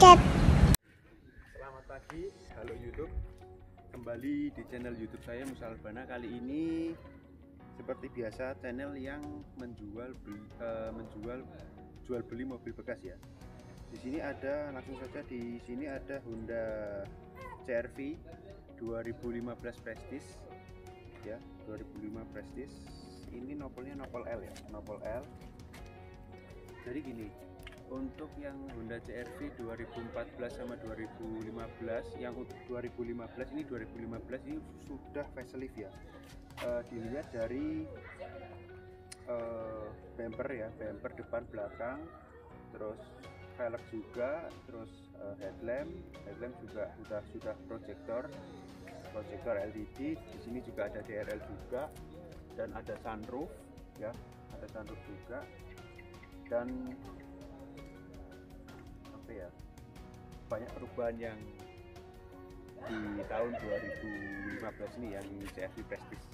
subscribe. Selamat pagi, halo YouTube. Kembali di channel YouTube saya Musa Albana. Kali ini seperti biasa channel yang menjual beli mobil bekas ya. Di sini ada, langsung saja di sini ada Honda CR-V 2015 Prestige ya, 2005 Prestige. Ini nopolnya nopol L ya, nopol L. Jadi gini, untuk yang Honda CR-V 2014 sama 2015, yang 2015 ini sudah facelift ya. Dilihat dari bumper ya, bumper depan belakang, terus velg juga, terus headlamp juga sudah proyektor LED. Di sini juga ada DRL juga, dan ada sunroof ya, ada sunroof juga, dan apa ya, banyak perubahan yang di tahun 2015 ini yang CR-V Prestige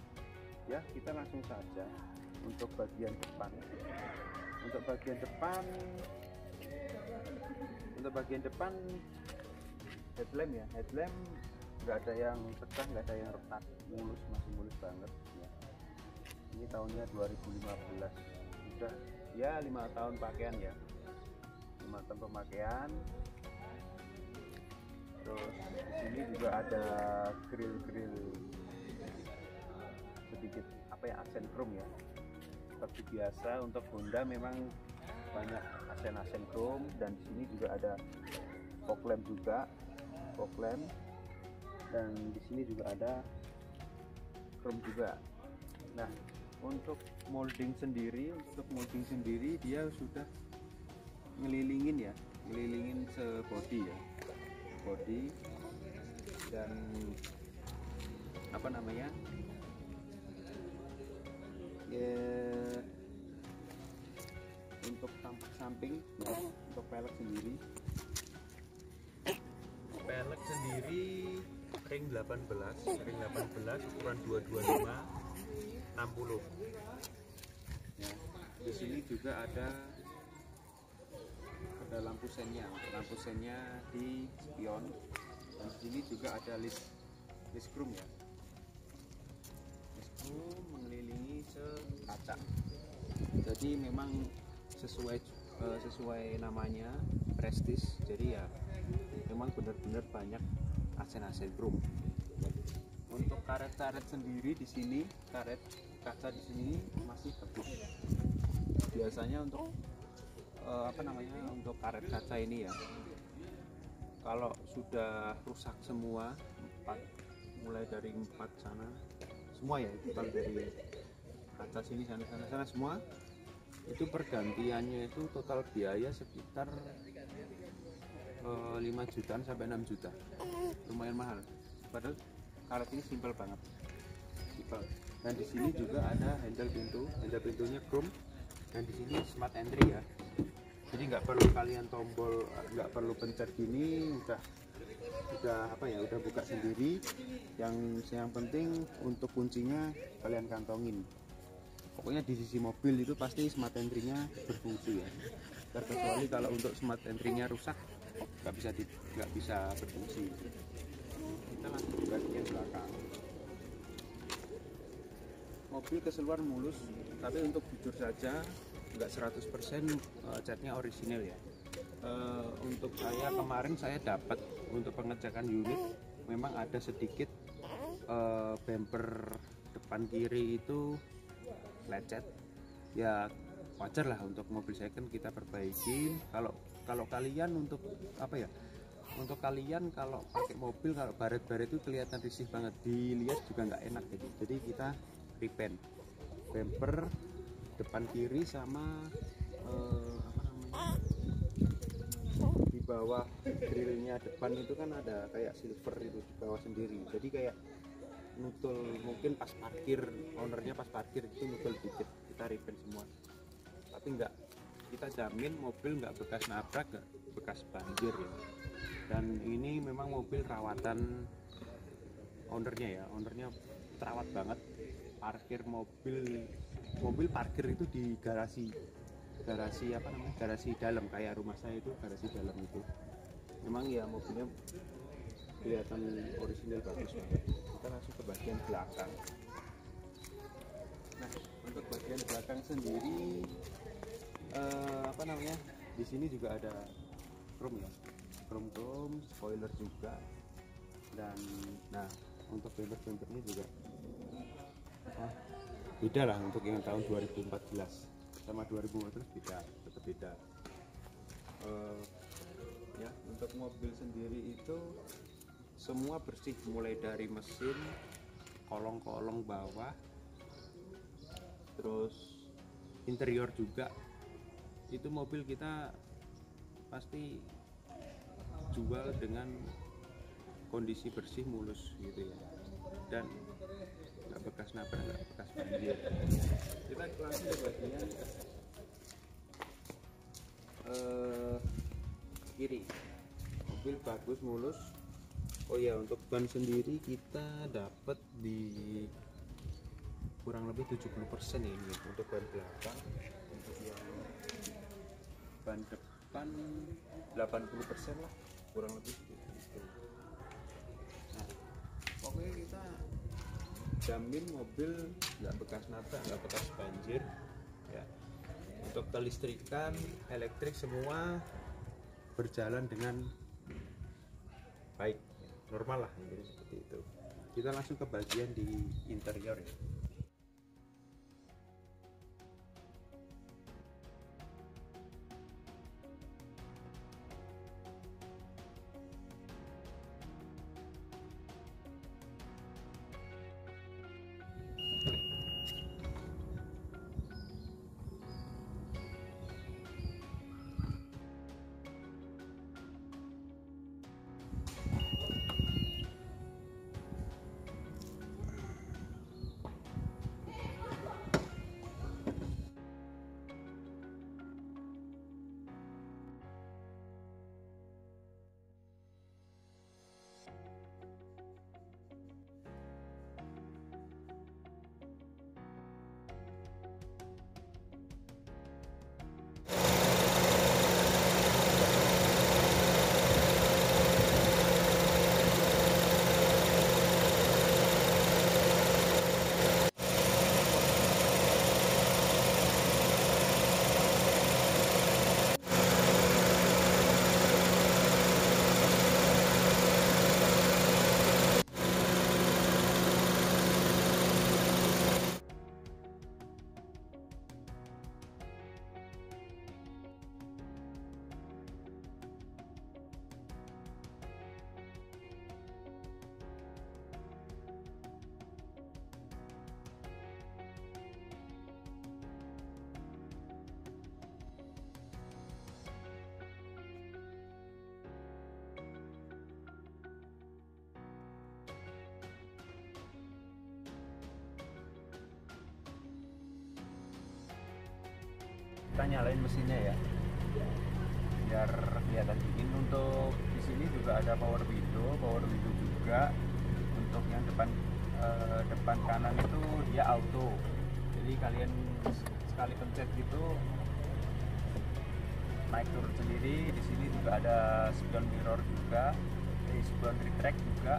ya. Kita langsung saja untuk bagian depan. Untuk bagian depan headlamp ya, headlamp nggak ada yang pecah, nggak ada yang retak, mulus, masih mulus banget ya. Ini tahunnya 2015, sudah ya 5 tahun pakaian ya, 5 tahun pemakaian. Terus di sini juga ada grill sedikit apa ya, aksen chrome ya, seperti biasa untuk Honda memang banyak aksen chrome. Dan di sini juga ada fog lamp dan di sini juga ada chrome juga. Nah, untuk molding sendiri dia sudah ngelilingin sebody ya, body dan apa namanya ya, untuk tampak samping ya, untuk pelek sendiri ring 18 ukuran 225 60 ya. Di sini juga ada lampu sennya di spion, dan di sini juga ada list chrome ya, list chrome mengelilingi kaca. Jadi memang sesuai namanya Prestige, jadi ya memang benar-benar banyak aksen chrome. Untuk karet sendiri di sini, karet kaca di sini masih bagus. Biasanya untuk untuk karet kaca ini ya, kalau sudah rusak semua, mulai dari 4 sana semua ya, kalau dari kaca sini sana semua, itu pergantiannya itu total biaya sekitar 5 jutaan sampai 6 juta, lumayan mahal. Padahal karet ini simpel banget, simpel. Dan di sini juga ada handle pintunya chrome, dan di sini smart entry ya. Jadi nggak perlu kalian tombol, nggak perlu pencet gini, udah buka sendiri. Yang penting untuk kuncinya kalian kantongin. Pokoknya di sisi mobil itu pasti smart entry-nya berfungsi ya. Terkecuali kalau untuk smart entry-nya rusak, nggak bisa berfungsi. Kita langsung ke bagian belakang. Mobil keseluar mulus, tapi untuk jujur saja nggak 100% catnya orisinil ya. Untuk kemarin saya dapat untuk pengecekan unit, memang ada sedikit bumper depan kiri itu lecet ya, wajar lah, untuk mobil second kita perbaikin. Kalau kalian untuk kalau pakai mobil, kalau baret-baret itu kelihatan risih banget, dilihat juga nggak enak gitu. Jadi kita repaint bumper depan kiri sama di bawah grillnya depan itu kan ada kayak silver itu di bawah sendiri, jadi kayak nutul, mungkin pas parkir, ownernya pas parkir itu nutul dikit, kita repaint semua. Tapi enggak, kita jamin mobil nggak bekas nabrak, nggak bekas banjir ya. Dan ini memang mobil rawatan ownernya ya, ownernya terawat banget. Parkir mobil parkir itu di garasi dalam, kayak rumah saya itu garasi dalam itu. memang ya mobilnya kelihatan orisinil bagus banget. Kita langsung ke bagian belakang. Nah, untuk bagian belakang sendiri apa namanya, di sini juga ada chrome ya, chrome spoiler juga, dan nah untuk bumper-bumpernya juga beda lah. Untuk yang tahun 2014 sama 2014 beda, tetap beda. Ya, untuk mobil sendiri itu semua bersih, mulai dari mesin, kolong-kolong bawah, terus interior juga. Itu mobil kita pasti jual dengan kondisi bersih, mulus gitu ya, dan nggak bekas nabrak, nggak bekas banjir. Kita langsung ke bagian kiri. Mobil bagus, mulus. Oh ya, untuk ban sendiri kita dapat di kurang lebih 70% ini untuk ban belakang. Untuk yang ban depan 80% lah, kurang lebih gitu. Nah, pokoknya kita jamin mobil nggak bekas nabrak, nggak bekas banjir ya. Untuk kelistrikan, elektrik semua berjalan dengan baik, normal lah, jadi seperti itu. Kita langsung ke bagian di interior ya. Kita nyalain mesinnya ya, biar kelihatan dingin. Untuk di sini juga ada power window juga. Untuk yang depan kanan itu dia auto, jadi kalian sekali pencet gitu naik turun sendiri. Di sini juga ada spion mirror juga, spion retract juga.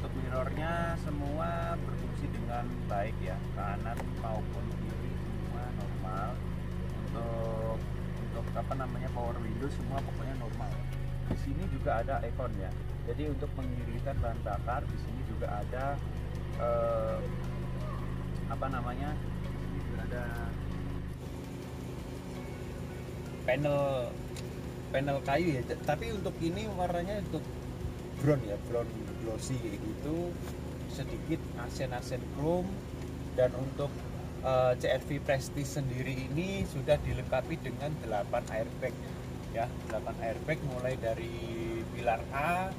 Untuk mirrornya semua berfungsi dengan baik ya, kanan maupun kiri semua normal. Untuk apa namanya, power window semua pokoknya normal. Di sini juga ada aircon ya, jadi untuk mengiritkan bahan bakar. Di sini juga ada apa namanya, di sini juga ada panel kayu ya, tapi untuk ini warnanya untuk brown ya, brown glossy kayak gitu, sedikit asen chrome. Dan untuk CR-V Prestige sendiri ini sudah dilengkapi dengan 8 airbag ya, 8 airbag mulai dari pilar A.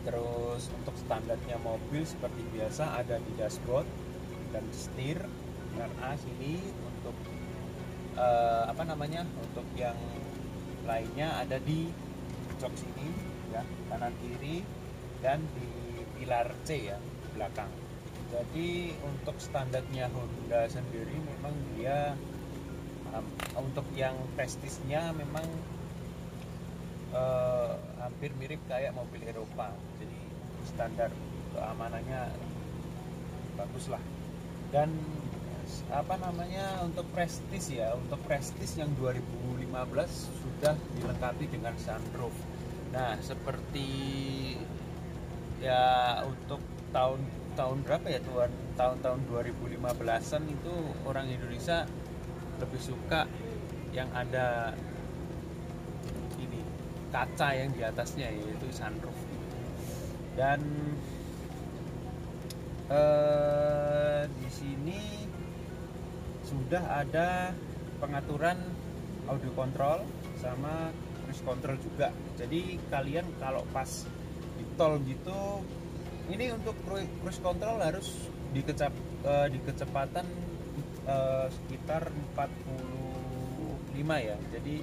Terus untuk standarnya mobil seperti biasa ada di dashboard dan setir pilar A sini. Untuk apa namanya, untuk yang lainnya ada di jok sini ya, kanan kiri, dan di pilar C ya, belakang. Jadi untuk standarnya Honda sendiri memang dia untuk yang Prestige-nya memang hampir mirip kayak mobil Eropa, jadi standar keamanannya bagus lah. Dan apa namanya, untuk prestis ya, untuk prestis yang 2015 sudah dilengkapi dengan sunroof. Nah, seperti ya untuk tahun berapa ya, tahun 2015-an itu orang Indonesia lebih suka yang ada ini kaca yang di atasnya, yaitu sunroof. Dan di sini sudah ada pengaturan audio control sama cruise control juga. Jadi kalian kalau pas di tol gitu, ini untuk cruise control harus di kecepatan sekitar 45 ya. Jadi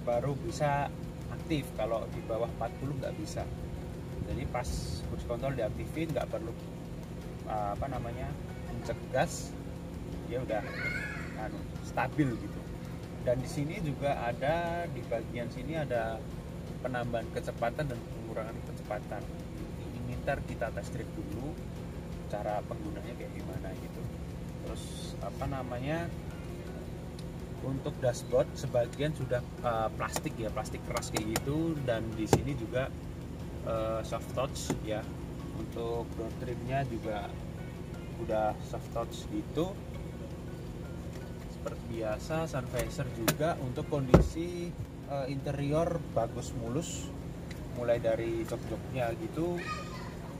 baru bisa aktif, kalau di bawah 40 nggak bisa. Jadi pas cruise control diaktifin, nggak perlu apa namanya injek gas, dia udah stabil gitu. Dan di sini juga ada, di bagian sini ada penambahan kecepatan dan pengurangan kecepatan. Ini ntar kita test drive dulu cara penggunanya kayak gimana gitu. Terus apa namanya, untuk dashboard sebagian sudah plastik ya, plastik keras kayak gitu. Dan di sini juga soft touch ya. Untuk door trimnya juga udah soft touch gitu. Seperti biasa, sun visor juga. Untuk kondisi interior bagus, mulus, mulai dari jok-joknya gitu,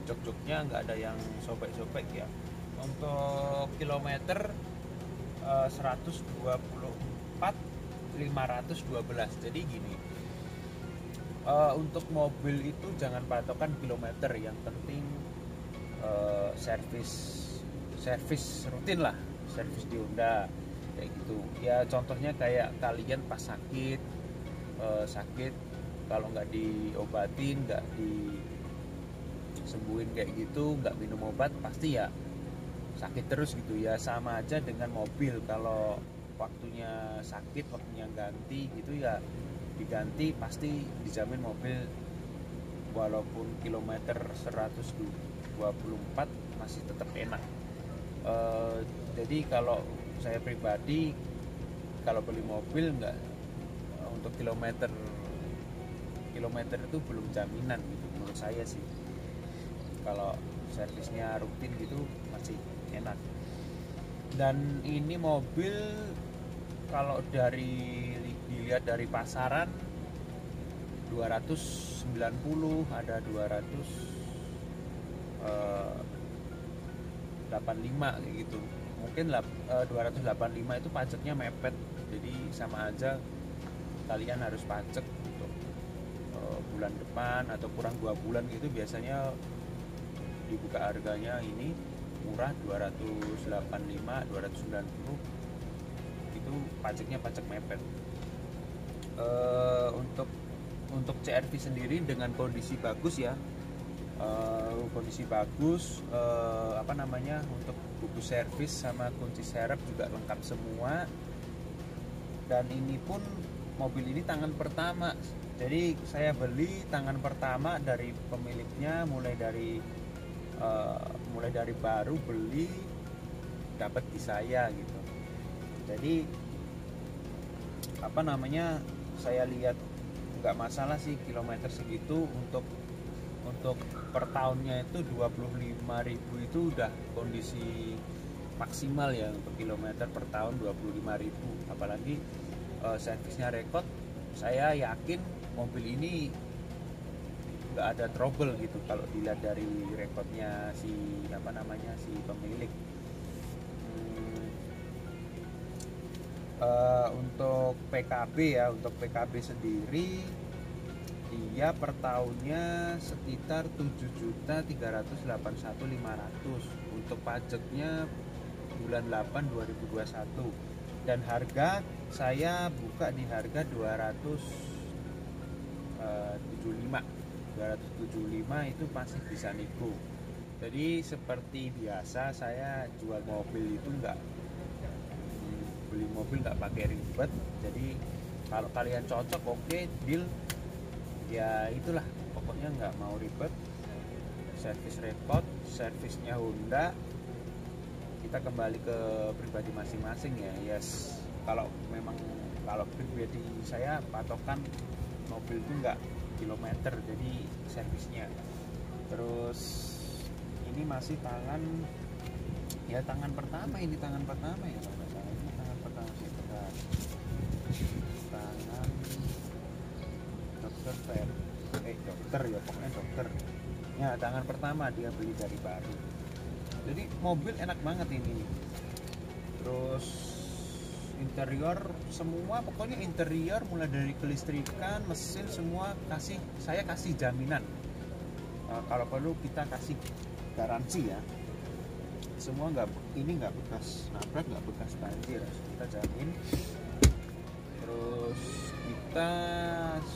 jok-joknya nggak ada yang sobek-sobek ya. Untuk kilometer 124.512. Jadi gini, untuk mobil itu jangan patokan kilometer, yang penting servis rutin lah, servis di Honda kayak gitu ya. Contohnya kayak kalian pas sakit kalau nggak diobatin, nggak disembuhin kayak gitu, nggak minum obat, pasti ya sakit terus gitu ya. Sama aja dengan mobil, kalau waktunya sakit, waktunya ganti gitu ya, diganti pasti dijamin mobil walaupun kilometer 124 masih tetap enak. Jadi kalau saya pribadi, kalau beli mobil nggak, untuk kilometer itu belum jaminan gitu menurut saya sih. Kalau servisnya rutin gitu masih enak. Dan ini mobil kalau dilihat dari pasaran 290, ada 285 kayak gitu. Mungkin 285 itu pajaknya mepet, jadi sama aja kalian harus pajak untuk bulan depan atau kurang 2 bulan gitu. Biasanya dibuka harganya ini murah, 285, 290 itu pajaknya pajak mepet. Untuk CR-V sendiri dengan kondisi bagus ya, kondisi bagus, apa namanya, untuk buku servis sama kunci serep juga lengkap semua. Dan ini pun mobil ini tangan pertama, jadi saya beli tangan pertama dari pemiliknya, mulai dari baru beli dapat di saya gitu. Jadi apa namanya, saya lihat nggak masalah sih kilometer segitu. Untuk per tahunnya itu 25.000 itu udah kondisi maksimal ya. Untuk kilometer per tahun 25.000, apalagi servisnya rekod. Saya yakin mobil ini nggak ada trouble gitu kalau dilihat dari rekodnya si pemilik. Untuk PKB ya, untuk PKB sendiri dia per tahunnya sekitar 7.381.500. Untuk pajaknya bulan 8 2021, dan harga saya buka di harga 275 itu masih bisa nego. Jadi seperti biasa, saya jual mobil itu beli mobil nggak pakai ribet. Jadi kalau kalian cocok, oke, deal, ya itulah, pokoknya nggak mau ribet. Servis repot, servisnya Honda, kita kembali ke pribadi masing-masing ya. Yes, kalau pribadi saya patokan mobil itu nggak kilometer, jadi servisnya. Terus ini masih tangan pertama, ini tangan pertama ya kalau nggak salah, ini tangan pertama sih, tangan dokter ya, pokoknya dokter ya, tangan pertama dia beli dari baru. Jadi mobil enak banget ini. Terus interior semua, pokoknya interior mulai dari kelistrikan, mesin semua saya kasih jaminan. Kalau perlu kita kasih garansi ya. Semua ini nggak bekas nabrak, nggak bekas banjir, kita jamin. Terus kita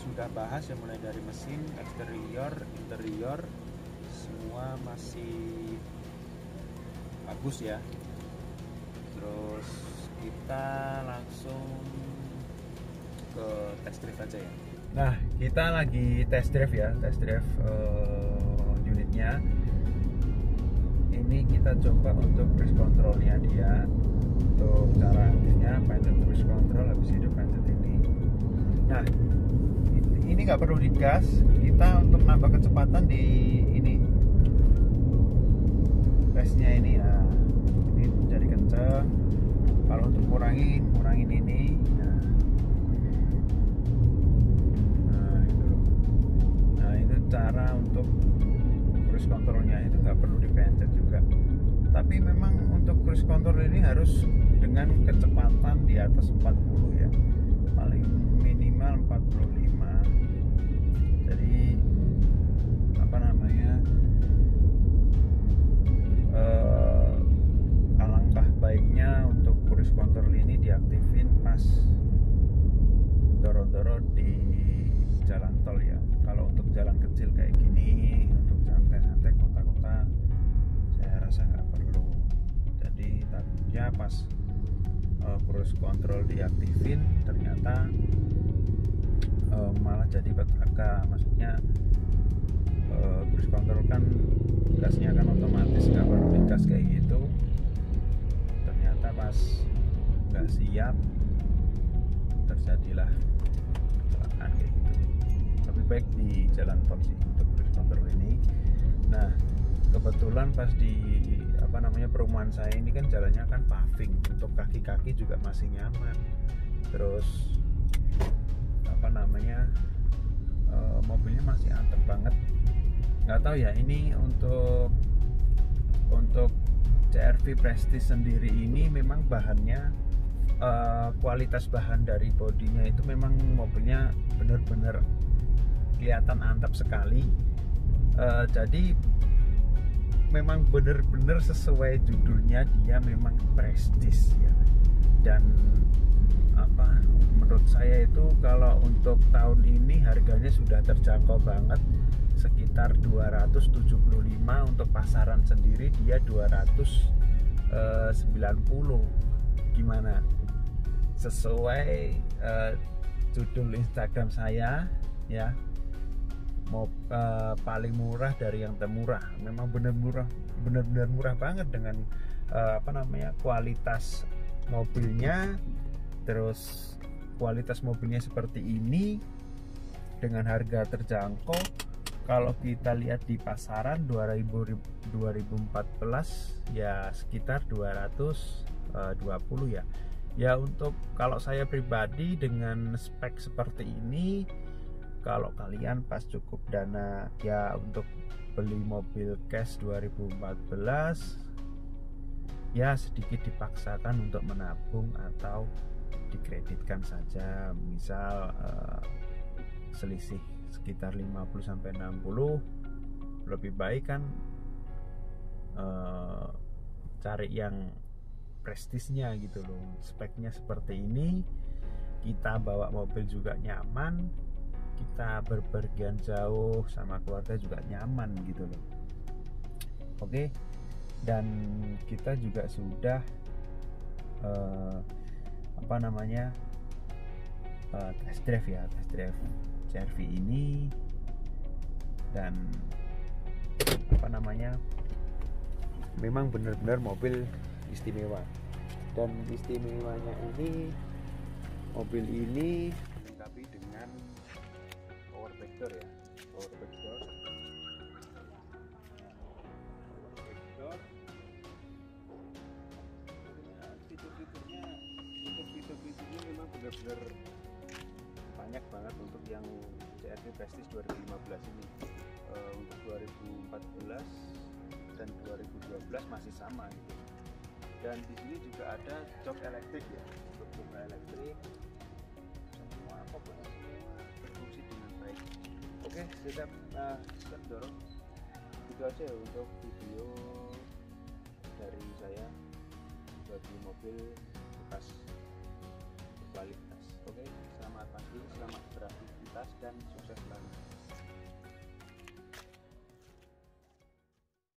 sudah bahas ya, mulai dari mesin, eksterior, interior, semua masih bagus ya. Terus kita langsung ke test drive aja ya. Nah, kita lagi test drive ya, unitnya. Ini kita coba untuk cruise controlnya dia, untuk cara aktifnya pencet cruise control, habis itu pencet ini. Nah, ini nggak perlu digas, kita untuk nambah kecepatan di ini gasnya ini ya, ini jadi kenceng. Kalau untuk kurangin ini, nah itu cara untuk cruise controlnya, itu nggak perlu dipencet juga. Tapi memang untuk cruise control ini harus dengan kecepatan di atas 40 ya, paling minimal 45. Jadi apa namanya, alangkah baiknya untuk cruise control ini diaktifin pas doro-doro di jalan tol ya. Kalau untuk jalan kecil kayak gini, untuk santai-santai kota-kota, saya rasa nggak perlu. Jadi takutnya pas cruise control diaktifin ternyata malah jadi petaka. Maksudnya cruise control kan gasnya kan otomatis, nggak perlu digas kayak gitu. Ternyata pas nggak siap terjadilah kecelakaan kayak gitu. Lebih baik di jalan tol sih untuk cruise control ini. Nah, kebetulan pas di perumahan saya ini kan jalannya kan paving, untuk kaki-kaki juga masih nyaman. Terus mobilnya masih antep banget. Nggak tahu ya, ini untuk CR-V Prestige sendiri ini memang bahannya, kualitas bahan dari bodinya itu memang mobilnya bener-bener kelihatan antap sekali. Jadi memang bener-bener sesuai judulnya, dia memang prestige ya. Dan menurut saya itu kalau untuk tahun ini harganya sudah terjangkau banget, sekitar 275. Untuk pasaran sendiri dia 290. Gimana? Sesuai judul Instagram saya ya, paling murah dari yang termurah. Memang benar-benar murah banget dengan kualitas mobilnya. Terus kualitas mobilnya seperti ini dengan harga terjangkau. Kalau kita lihat di pasaran 2014 ya sekitar 220 ya. Ya, untuk kalau saya pribadi dengan spek seperti ini, kalau kalian pas cukup dana ya untuk beli mobil cash 2014, ya sedikit dipaksakan untuk menabung atau dikreditkan saja. Misal selisih sekitar 50-60, lebih baik kan cari yang prestisnya gitu loh. Speknya seperti ini, kita bawa mobil juga nyaman, kita berpergian jauh sama keluarga juga nyaman gitu loh. Oke, dan kita juga sudah test drive CR-V ini dan apa namanya, memang benar-benar mobil istimewa. Dan istimewanya ini, mobil ini dilengkapi dengan power back door ya, power back door. Fitur-fiturnya memang benar-benar banyak banget untuk yang CR-V Prestige 2015 ini. Untuk 2014 dan 2012 masih sama gitu. Dan di sini juga ada jok elektrik ya, untuk jok elektrik. Semua komponen semua berfungsi dengan baik. Oke, kita dorong. Itu aja ya untuk video dari saya bagi mobil bekas berkualitas. Oke, selamat pagi, selamat beraktivitas dan sukses selalu.